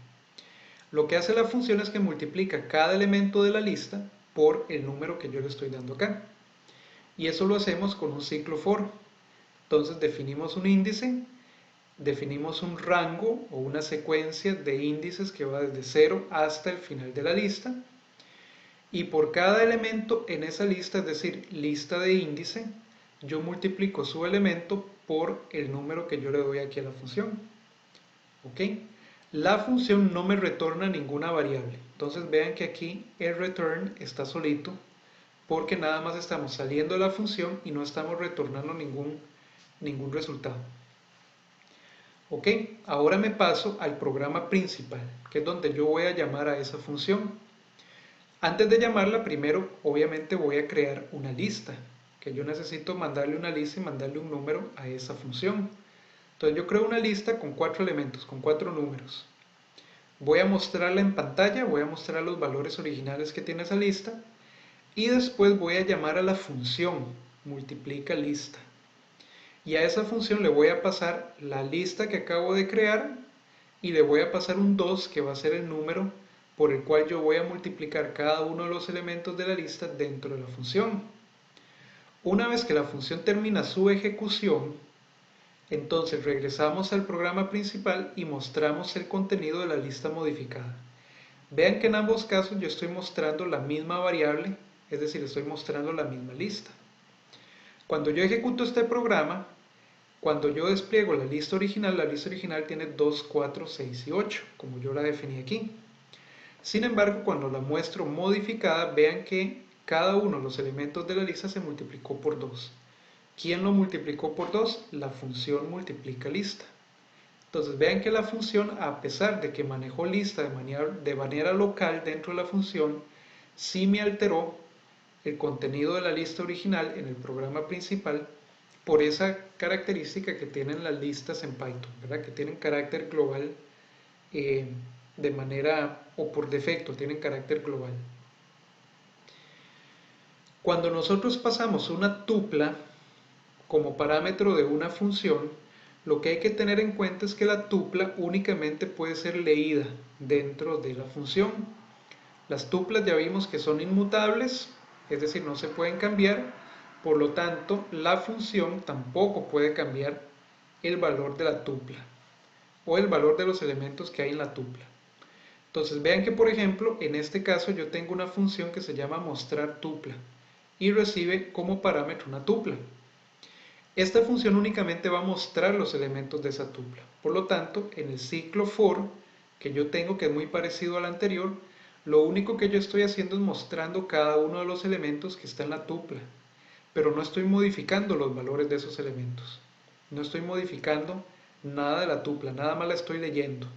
Lo que hace la función es que multiplica cada elemento de la lista por el número que yo le estoy dando acá. Y eso lo hacemos con un ciclo for. Entonces definimos un índice, definimos un rango o una secuencia de índices que va desde 0 hasta el final de la lista. Y por cada elemento en esa lista, es decir, lista de índice, yo multiplico su elemento por el número que yo le doy aquí a la función. ¿Ok? La función no me retorna ninguna variable. Entonces vean que aquí el return está solito porque nada más estamos saliendo de la función y no estamos retornando ningún resultado. Ok, ahora me paso al programa principal, que es donde yo voy a llamar a esa función. Antes de llamarla, primero obviamente voy a crear una lista, que yo necesito mandarle una lista y mandarle un número a esa función. Entonces yo creo una lista con 4 elementos, con 4 números. Voy a mostrarla en pantalla, voy a mostrar los valores originales que tiene esa lista y después voy a llamar a la función multiplica lista. Y a esa función le voy a pasar la lista que acabo de crear y le voy a pasar un 2 que va a ser el número por el cual yo voy a multiplicar cada uno de los elementos de la lista dentro de la función. Una vez que la función termina su ejecución, entonces regresamos al programa principal y mostramos el contenido de la lista modificada. Vean que en ambos casos yo estoy mostrando la misma variable, es decir, estoy mostrando la misma lista. Cuando yo ejecuto este programa, cuando yo despliego la lista original tiene 2, 4, 6 y 8, como yo la definí aquí. Sin embargo, cuando la muestro modificada, vean que cada uno de los elementos de la lista se multiplicó por 2. ¿Quién lo multiplicó por 2? La función multiplica lista. Entonces vean que la función, a pesar de que manejó lista de manera local dentro de la función, sí me alteró el contenido de la lista original en el programa principal por esa característica que tienen las listas en Python, ¿verdad? Que tienen carácter global de manera, o por defecto, tienen carácter global. Cuando nosotros pasamos una tupla como parámetro de una función, lo que hay que tener en cuenta es que la tupla únicamente puede ser leída dentro de la función. Las tuplas ya vimos que son inmutables, es decir, no se pueden cambiar, por lo tanto, la función tampoco puede cambiar el valor de la tupla o el valor de los elementos que hay en la tupla. Entonces vean que por ejemplo en este caso yo tengo una función que se llama mostrar tupla y recibe como parámetro una tupla. Esta función únicamente va a mostrar los elementos de esa tupla. Por lo tanto, en el ciclo for que yo tengo, que es muy parecido al anterior, lo único que yo estoy haciendo es mostrando cada uno de los elementos que está en la tupla, pero no estoy modificando los valores de esos elementos. No estoy modificando nada de la tupla, nada más la estoy leyendo.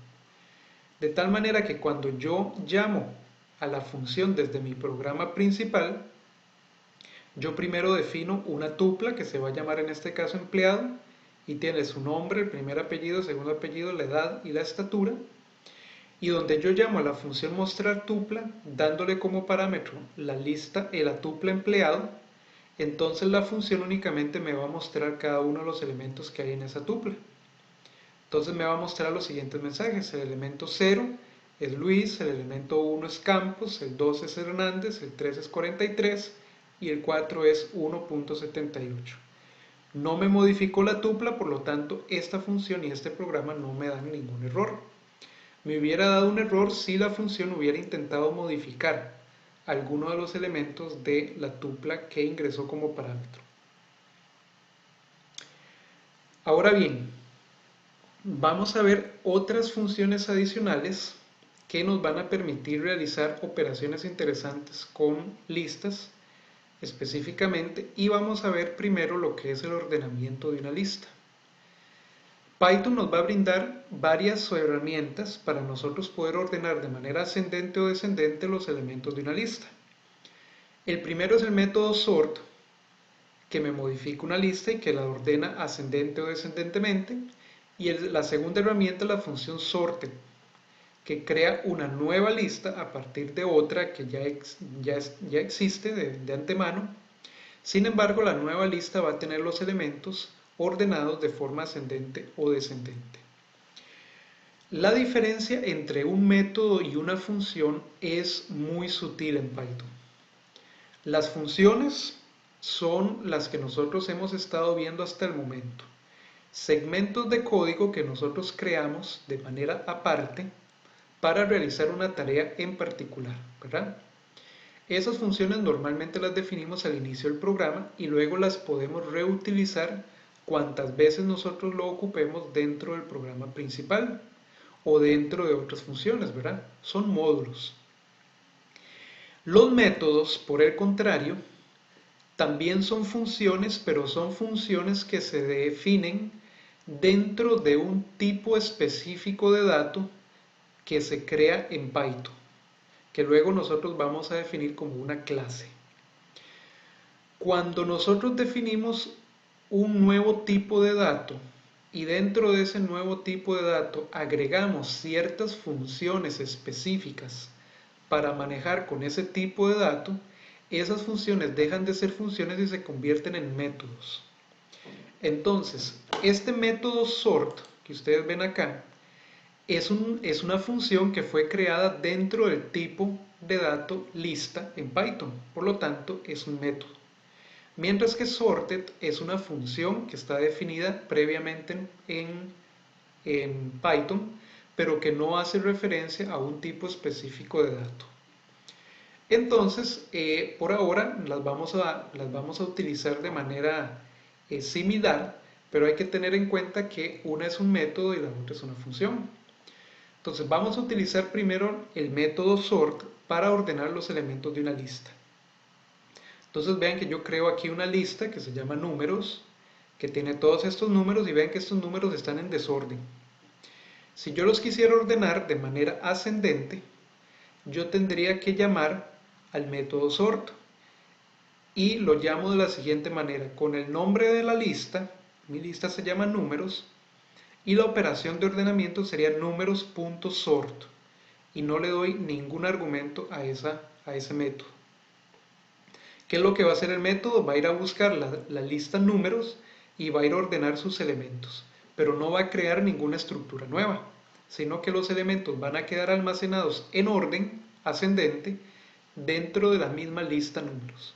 De tal manera que cuando yo llamo a la función desde mi programa principal, yo primero defino una tupla que se va a llamar en este caso empleado y tiene su nombre, el primer apellido, el segundo apellido, la edad y la estatura. Y donde yo llamo a la función mostrar tupla, dándole como parámetro la lista y la tupla empleado, entonces la función únicamente me va a mostrar cada uno de los elementos que hay en esa tupla. Entonces me va a mostrar los siguientes mensajes. El elemento 0 es Luis, el elemento 1 es Campos, el 2 es Hernández, el 3 es 43 y el 4 es 1.78. No me modificó la tupla, por lo tanto esta función y este programa no me dan ningún error. Me hubiera dado un error si la función hubiera intentado modificar alguno de los elementos de la tupla que ingresó como parámetro. Ahora bien, vamos a ver otras funciones adicionales que nos van a permitir realizar operaciones interesantes con listas específicamente, y vamos a ver primero lo que es el ordenamiento de una lista. Python nos va a brindar varias herramientas para nosotros poder ordenar de manera ascendente o descendente los elementos de una lista. El primero es el método sort, que me modifica una lista y que la ordena ascendente o descendentemente. Y la segunda herramienta es la función sorted, que crea una nueva lista a partir de otra que ya existe de antemano. Sin embargo, la nueva lista va a tener los elementos ordenados de forma ascendente o descendente. La diferencia entre un método y una función es muy sutil en Python. Las funciones son las que nosotros hemos estado viendo hasta el momento. Segmentos de código que nosotros creamos de manera aparte para realizar una tarea en particular, ¿verdad? Esas funciones normalmente las definimos al inicio del programa y luego las podemos reutilizar cuantas veces nosotros lo ocupemos dentro del programa principal o dentro de otras funciones, ¿verdad? Son módulos. Los métodos, por el contrario, también son funciones, pero son funciones que se definen dentro de un tipo específico de dato que se crea en Python, que luego nosotros vamos a definir como una clase. Cuando nosotros definimos un nuevo tipo de dato y dentro de ese nuevo tipo de dato agregamos ciertas funciones específicas para manejar con ese tipo de dato, esas funciones dejan de ser funciones y se convierten en métodos. Entonces, este método sort que ustedes ven acá es una función que fue creada dentro del tipo de dato lista en Python, por lo tanto es un método. Mientras que sorted es una función que está definida previamente en Python, pero que no hace referencia a un tipo específico de dato. Entonces, por ahora las vamos a utilizar de manera similar, pero hay que tener en cuenta que una es un método y la otra es una función. Entonces, vamos a utilizar primero el método sort para ordenar los elementos de una lista. Entonces, vean que yo creo aquí una lista que se llama números, que tiene todos estos números y vean que estos números están en desorden. Si yo los quisiera ordenar de manera ascendente, yo tendría que llamar al método sort y lo llamo de la siguiente manera: con el nombre de la lista, mi lista se llama números, y la operación de ordenamiento sería números.sort, y no le doy ningún argumento a ese método. ¿Qué es lo que va a hacer el método? Va a ir a buscar la lista números y va a ir a ordenar sus elementos, pero no va a crear ninguna estructura nueva, sino que los elementos van a quedar almacenados en orden ascendente dentro de la misma lista números.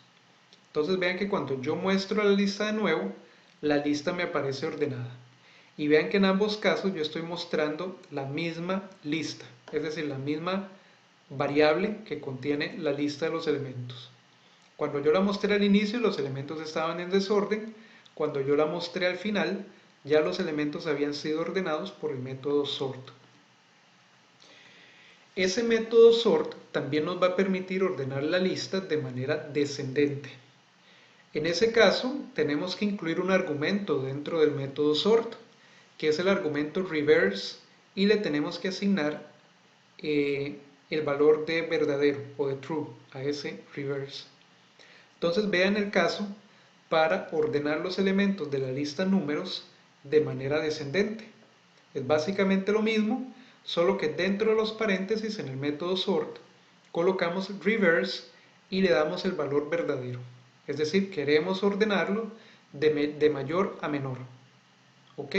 Entonces vean que cuando yo muestro la lista de nuevo, la lista me aparece ordenada. Y vean que en ambos casos yo estoy mostrando la misma lista, es decir, la misma variable que contiene la lista de los elementos. Cuando yo la mostré al inicio, los elementos estaban en desorden. Cuando yo la mostré al final, ya los elementos habían sido ordenados por el método sort. Ese método sort también nos va a permitir ordenar la lista de manera descendente. En ese caso, tenemos que incluir un argumento dentro del método sort, que es el argumento reverse, y le tenemos que asignar el valor de verdadero o de true a ese reverse. Entonces vean el caso para ordenar los elementos de la lista números de manera descendente. Es básicamente lo mismo, solo que dentro de los paréntesis en el método sort colocamos reverse y le damos el valor verdadero. Es decir, queremos ordenarlo de mayor a menor. ¿Ok?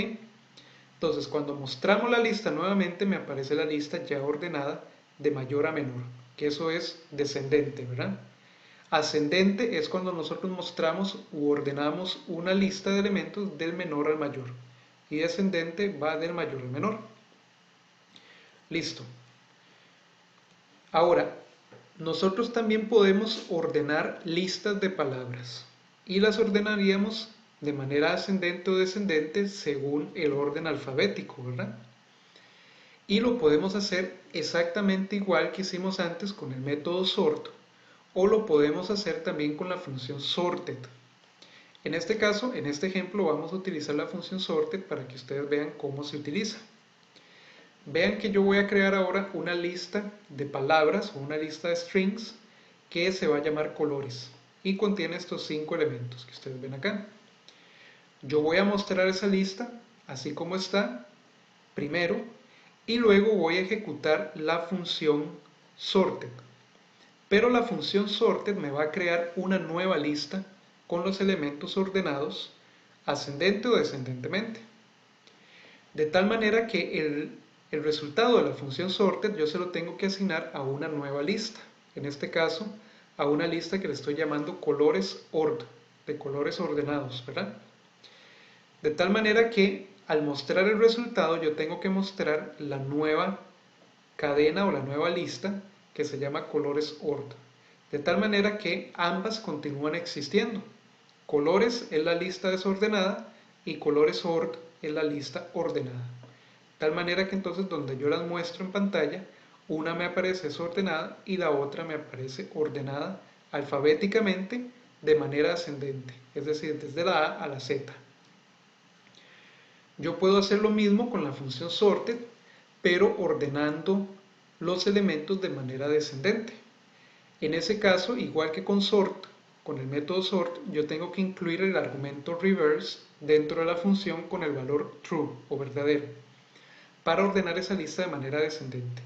Entonces, cuando mostramos la lista nuevamente, me aparece la lista ya ordenada de mayor a menor, que eso es descendente, ¿verdad? Ascendente es cuando nosotros mostramos u ordenamos una lista de elementos del menor al mayor. Y descendente va del mayor al menor. Listo. Ahora, nosotros también podemos ordenar listas de palabras. Y las ordenaríamos de manera ascendente o descendente según el orden alfabético, ¿verdad? Y lo podemos hacer exactamente igual que hicimos antes con el método sort, o lo podemos hacer también con la función sorted. En este caso, en este ejemplo, vamos a utilizar la función sorted para que ustedes vean cómo se utiliza. Vean que yo voy a crear ahora una lista de palabras o una lista de strings que se va a llamar colores y contiene estos 5 elementos que ustedes ven acá. Yo voy a mostrar esa lista así como está primero y luego voy a ejecutar la función sorted. Pero la función sorted me va a crear una nueva lista con los elementos ordenados ascendente o descendentemente. De tal manera que el resultado de la función sorted yo se lo tengo que asignar a una nueva lista. En este caso, a una lista que le estoy llamando colores ord, de colores ordenados, ¿verdad? De tal manera que al mostrar el resultado yo tengo que mostrar la nueva cadena o la nueva lista que se llama colores ord. De tal manera que ambas continúan existiendo. Colores es la lista desordenada y colores sort es la lista ordenada. De tal manera que entonces donde yo las muestro en pantalla, una me aparece desordenada y la otra me aparece ordenada alfabéticamente de manera ascendente, es decir, desde la A a la Z. Yo puedo hacer lo mismo con la función sorted, pero ordenando los elementos de manera descendente. En ese caso, igual que con sort, con el método sort, yo tengo que incluir el argumento reverse dentro de la función con el valor true o verdadero, para ordenar esa lista de manera descendente.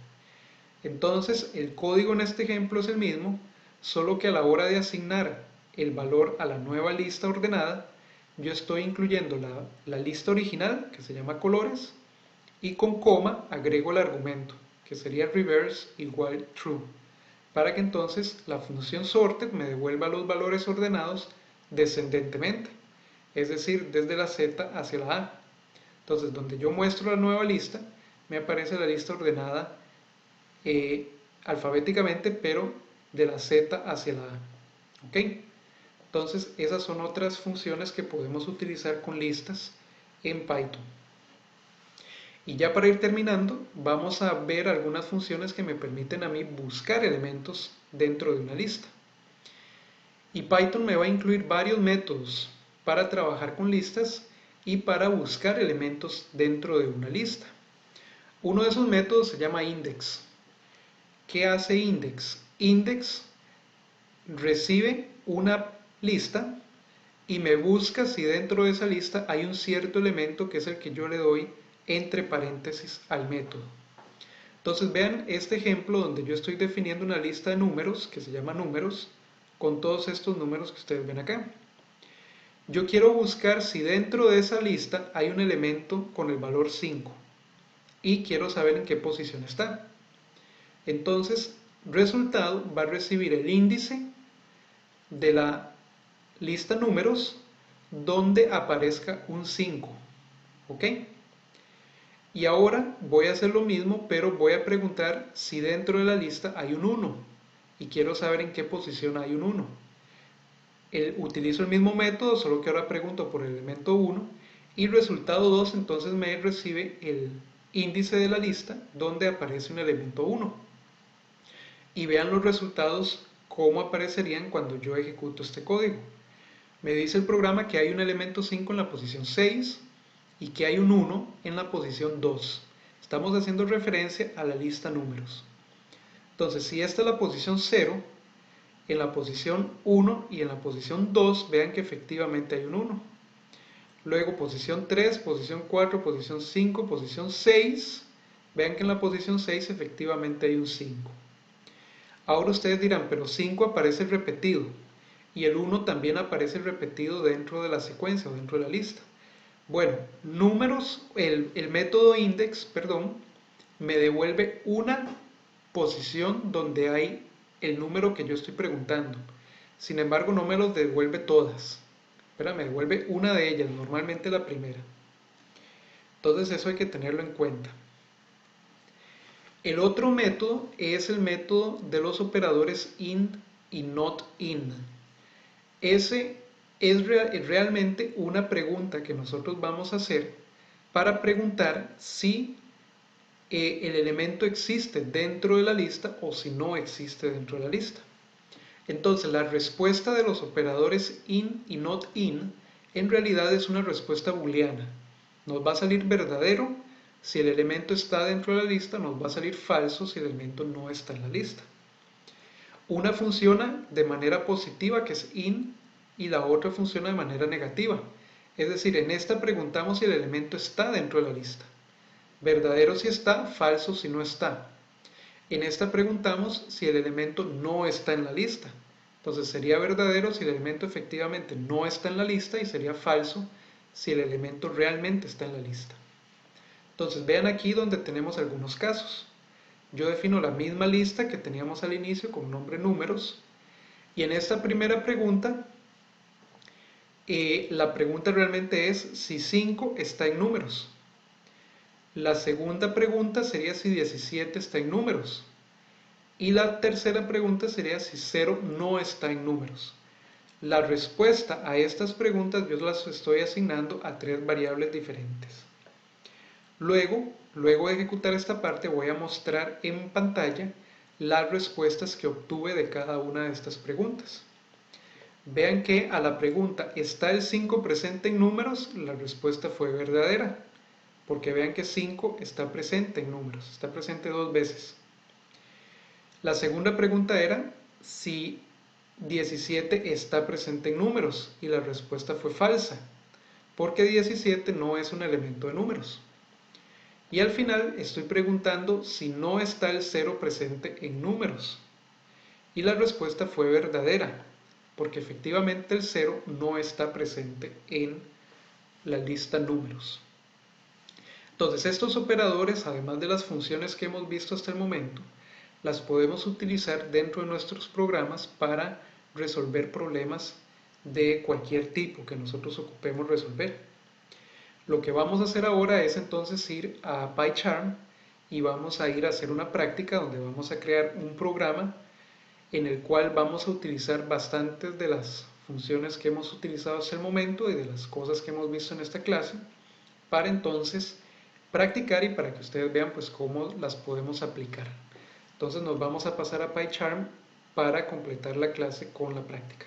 Entonces, el código en este ejemplo es el mismo, solo que a la hora de asignar el valor a la nueva lista ordenada, yo estoy incluyendo la lista original, que se llama colores, y con coma agrego el argumento, que sería reverse igual true, para que entonces la función sorted me devuelva los valores ordenados descendentemente, es decir, desde la Z hacia la A. Entonces, donde yo muestro la nueva lista, me aparece la lista ordenada alfabéticamente, pero de la Z hacia la A. ¿Ok? Entonces, esas son otras funciones que podemos utilizar con listas en Python. Y ya para ir terminando, vamos a ver algunas funciones que me permiten a mí buscar elementos dentro de una lista. Y Python me va a incluir varios métodos para trabajar con listas y para buscar elementos dentro de una lista. Uno de esos métodos se llama index. ¿Qué hace index? Index recibe una lista y me busca si dentro de esa lista hay un cierto elemento que es el que yo le doy entre paréntesis al método. Entonces vean este ejemplo donde yo estoy definiendo una lista de números que se llama números con todos estos números que ustedes ven acá. Yo quiero buscar si dentro de esa lista hay un elemento con el valor 5 y quiero saber en qué posición está. Entonces, resultado va a recibir el índice de la lista números donde aparezca un 5. ¿Ok? Y ahora voy a hacer lo mismo, pero voy a preguntar si dentro de la lista hay un 1 y quiero saber en qué posición hay un 1. Utilizo el mismo método, solo que ahora pregunto por el elemento 1 y resultado 2 entonces me recibe el índice de la lista donde aparece un elemento 1. Y vean los resultados cómo aparecerían cuando yo ejecuto este código. Me dice el programa que hay un elemento 5 en la posición 6 y que hay un 1 en la posición 2. Estamos haciendo referencia a la lista números. Entonces, si esta es la posición 0, en la posición 1 y en la posición 2, vean que efectivamente hay un 1. Luego posición 3, posición 4, posición 5, posición 6, vean que en la posición 6 efectivamente hay un 5. Ahora ustedes dirán, pero 5 aparece repetido y el 1 también aparece repetido dentro de la secuencia o dentro de la lista. Bueno, números, el método index, me devuelve una posición donde hay el número que yo estoy preguntando. Sin embargo, no me los devuelve todas. Me devuelve una de ellas, normalmente la primera. Entonces eso hay que tenerlo en cuenta. El otro método es el método de los operadores IN y NOT IN. Ese es realmente una pregunta que nosotros vamos a hacer para preguntar si el elemento existe dentro de la lista o si no existe dentro de la lista. Entonces la respuesta de los operadores IN y NOT IN en realidad es una respuesta booleana. Nos va a salir verdadero si el elemento está dentro de la lista, nos va a salir falso si el elemento no está en la lista. Una funciona de manera positiva, que es IN, y la otra funciona de manera negativa. Es decir, en esta preguntamos si el elemento está dentro de la lista. Verdadero si está, falso si no está. En esta preguntamos si el elemento no está en la lista. Entonces sería verdadero si el elemento efectivamente no está en la lista y sería falso si el elemento realmente está en la lista. Entonces vean aquí donde tenemos algunos casos. Yo defino la misma lista que teníamos al inicio con nombre números y en esta primera pregunta la pregunta realmente es si 5 está en números. La segunda pregunta sería si 17 está en números. Y la tercera pregunta sería si 0 no está en números. la respuesta a estas preguntas yo las estoy asignando a 3 variables diferentes. Luego de ejecutar esta parte, voy a mostrar en pantalla las respuestas que obtuve de cada una de estas preguntas. Vean que a la pregunta ¿está el 5 presente en números? La respuesta fue verdadera, porque vean que 5 está presente en números, está presente 2 veces. La segunda pregunta era si 17 está presente en números, y la respuesta fue falsa, porque 17 no es un elemento de números. Y al final estoy preguntando si no está el 0 presente en números, y la respuesta fue verdadera, porque efectivamente el 0 no está presente en la lista números. Entonces estos operadores, además de las funciones que hemos visto hasta el momento, las podemos utilizar dentro de nuestros programas para resolver problemas de cualquier tipo que nosotros ocupemos resolver. Lo que vamos a hacer ahora es entonces ir a PyCharm y vamos a ir a hacer una práctica donde vamos a crear un programa en el cual vamos a utilizar bastantes de las funciones que hemos utilizado hasta el momento y de las cosas que hemos visto en esta clase, para entonces practicar y para que ustedes vean pues cómo las podemos aplicar. Entonces nos vamos a pasar a PyCharm para completar la clase con la práctica.